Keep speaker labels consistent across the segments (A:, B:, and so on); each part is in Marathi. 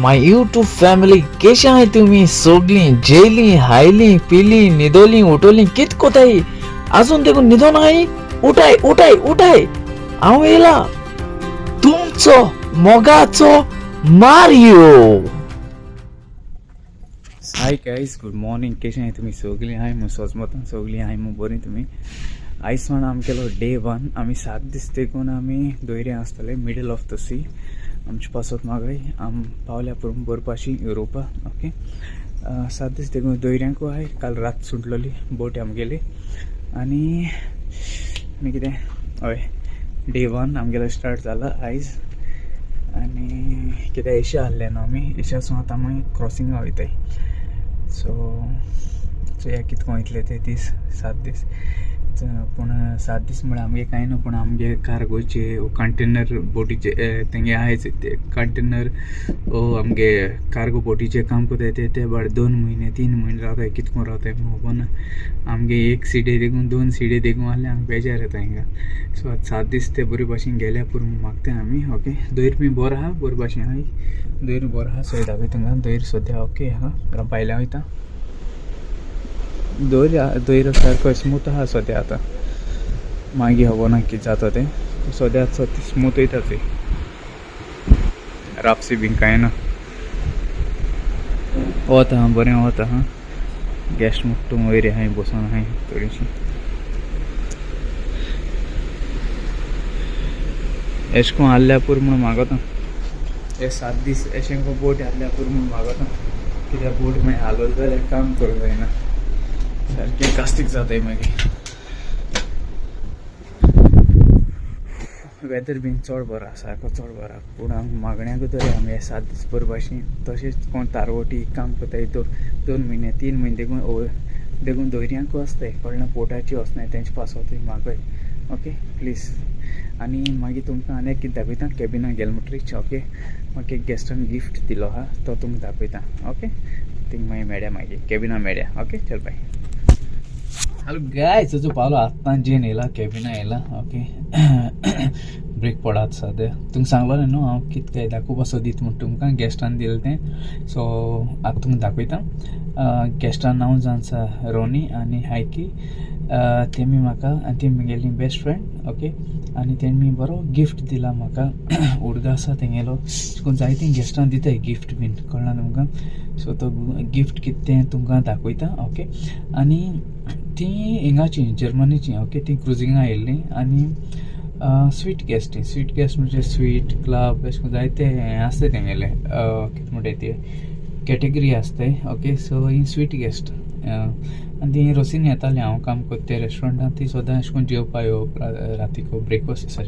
A: माय यूट्यूब फॅमिली कशी आहे तुम्ही सगळी जेली हायली पिली निदोली उठवली कित कोताई अजून देखून निधो नाही उठाय उठाय उठाय हांव येला तुमचो मोगाचो Mario.
B: Hi guys, good morning. कशें आहाय तुमी सगळीं? हाय मग सोजमतां सगळीं हाय मग बरीं तुमी. आयज म्हण आमी केलो डे 1. आमी 7 दीस देखून आमी दोयऱ्या आसतले मिडल ऑफ द सी. आमचे पासत मागय आम पावल्या पुरून बरपाशी युरोपा. ओके 7 दीस देखून दोयऱ्यांकू हाय. काल रात सुटलोली बोट आमगेली आनी कितें हय डे 1 आमगेलो स्टार्ट जाला आयज. आनी कितें एशिया आहले न्हू आमी एशियासून आतां आमी क्रॉसिंगा वयताय. सो ह्या कितको वयतले ते दीस 7 दीस. पूण 7 दीस म्हळ्यार आमगे कांय न्हू, पूण आमगे कार्गोचे कंटेनर बोटीचे तेंगे आहायच ते कंटेनर आमगे कार्गो बोटीचे काम कोताय ते बाड 2 म्हयने 3 म्हयने रावताय. कितको रावताय खबर ना. आमगे एक सिडे देखून 2 सिडे देखून आहले आमी बेजार येता हिंगा. सो आतां 7 दीस ते बरे भाशेन गेल्या पुरून मागताय आमी. ओके दोयर बी बरो आहा, बरे भाशेन आहाय. दोयर बरो आहा. सो दाखय तुमकां दोयर सद्या ओके आहा. भायल्या वयता दोयर सारको स्मूथ आहा सद्या. आतां मागीर खबर ना कितें जाता तें. सद्या स्मूथ वयता ते रापसी बीन कांय ना. वता बरें वता हा. गॅस्ट मुट्टून वयर आहाय बसून आहाय थोडीशी. एश को आहल्या पुरो म्हूण मागता हे 7 दीस अशें को बोट आहल्या पुरो म्हूण मागता. कित्याक बोट मागीर हालोल जाल्यार काम करूंक जायना. सारकें कास्तीक जाताय मागीर. वेदर बीन चड बरो आसा, सारको चड बरो. पूण मागण्यांकू तरी आमी हे 7 दीस बरे भाशेन तशेंच कोण तारवटी काम करताय 2 म्हयने 3 म्हयने देखून दोयऱ्यांकू आसताय. कळना पोटाची वचनाय तेंचे पासवताय मागय. Okay please. आनी मागीर तुमकां आनी कितें दाखयता कॅबिना गेल म्हणटरीच. ओके म्हाका एक गेस्टान गिफ्ट दिलो आहा तो तुमकां दाखयता. ओके थिंग मागीर मेळ्या मागीर कॅबिना मेळ्या. ओके चल बाय. हॅलो गायस, जो पावलो आत्तां जेन येयला कॅबिना येयला. ओके ब्रेक पडात सद्या. तुमकां सांगलो न्हू हांव कितें काय दाखोवपा सो दीत म्हूण तुमकां गेस्टान दिलें तें. सो आतां तुमकां दाखयता. गेस्टान नांव जावन आसा रोनी आनी हायकी. तेमी म्हाका आनी ती म्हगेली बेस्ट फ्रेंड. ओके आनी तेमी बरो गिफ्ट दिला म्हाका. उडगा आसा तेंगेलो कोण जायतीं गेस्टांक दिताय गिफ्ट बीन कळना तुमकां. सो तो गिफ्ट कितें तें तुमकां दाखयता. ओके आनी ती हिंगाची जर्मनीची. ओके ती क्रुजिंगा येयल्ली आनी स्वीट गेस्ट म्हणजे स्वीट क्लब अशें करून जायते हें आसताय तेंगेले कितें म्हणटाय ती कॅटेगरी आसताय. ओके सो ही स्वीट गेस्ट आनी ती रोसीन येताली. हांव काम करता त्या रेस्टॉरंटान. ती सदां अशें करून जेवपा येवप रातीको ब्रेकफास्ट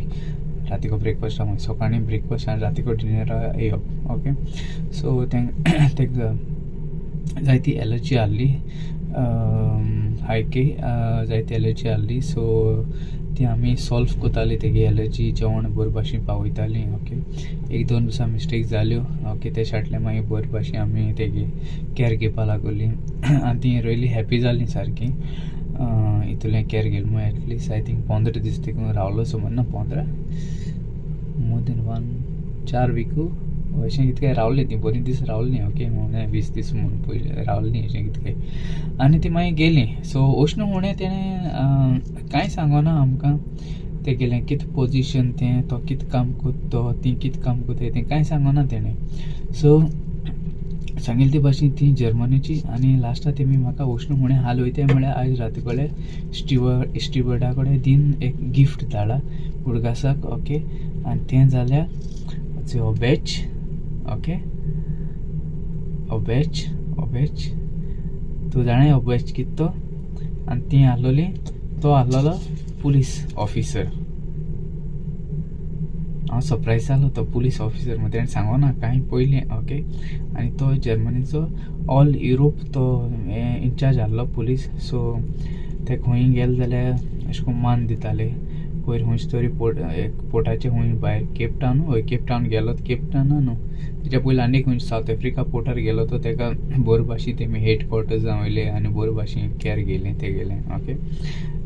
B: रातीको ब्रेकफास्ट सकाळी ब्रेकफास्ट आनी रातीको डिनरा येवप. ओके सो तेका जायती एलर्जी आहली हायके जायती एलर्जी आहली. सो ती आमी सॉल्व कोताली तेगे एलर्जी जेवण बरे भाशेन पावयताली. ओके 1-2 दिसा मिस्टेक जाल्यो. ओके ते फाटले मागीर बरे भाशेन आमी तेगे कॅर घेवपा लागोली आनी ती रियली हॅपी जाली सारकी. इतुलें कॅर घेवन म्हूण एटलिस्ट आय थिंक 15 दीस देखून रावलो. सो म्हणना 15 मोर देन 4 वीकू अशें कितें काय रावलें. ती बरी दीस रावली. ओके म्हण 20 दीस म्हूण पयलीं रावली अशें कितें काय. आनी ती मागीर गेली. सो अशें म्हणून तेणें कांय सांगोना आमकां तेगेलें कितें पोजिशन तें तो कितें काम कोत्तो ती कितें काम कोत्ताय तें कांय सांगोना तेणें. सो सांगिल्ले ते भाशेन ती जर्मनीची. आनी लास्टाक तेमी म्हाका वचून म्हणे हाल वयताय म्हळ्यार आयज राती कडेन स्टिवर्डा कडेन दिन एक गिफ्ट धाडा उडगासाक. ओके आनी तें जाल्यार हो बॅच. ओके हो बॅच तूं जाणाय हो बॅच कितें तो. आनी ती आहलोली तो आहलोलो पुलीस ऑफिसर. हांव सरप्रायज जालो तो पुलीस ऑफिसर म्हणून तेणें सांगोना कांय पयलीं. ओके आनी तो जर्मनीचो ऑल युरोप तो इंचार्ज आहलो पुलीस. सो ते खंय गेले जाल्यार अशें करून मान दिताले. पयर खंयचे तरी पोर्टाचे खंय भायर केप टावन गेलो. केप टावना न्हू तेच्या पयलीं आनी खंय सावथ आफ्रिका पोर्टार गेलो तो तेका बरे भाशेन तेमी हेडक्वॉर्टर्स वयले आनी बरे भाशेन कॅर घेयलें तेगेलें. ओके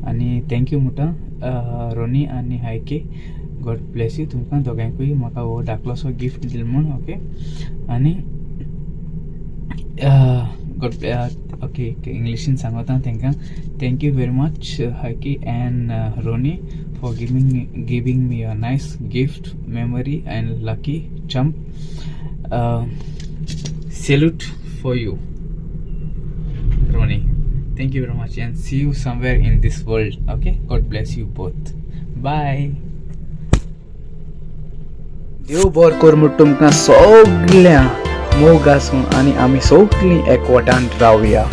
B: आनी थँक्यू म्हणटा रोनी आनी हायके. गॉड ब्लेस यू तुमकां दोगांयकूय म्हाका हो धाकलोसो गिफ्ट दिलो म्हूण. ओके आनी गॉड ओके इंग्लिशीन सांगता तांकां थँक यू व्हेरी मच हाकी एंड रोनी for giving me a nice gift memory and lucky jump salute for you Ronnie, thank you very much and see you somewhere in this world. Okay, God bless you both. Bye. देव बरें कर म्हूण तुमकां सगळ्या मोग आसूं आनी आमी सगळीं एकवटान रावया.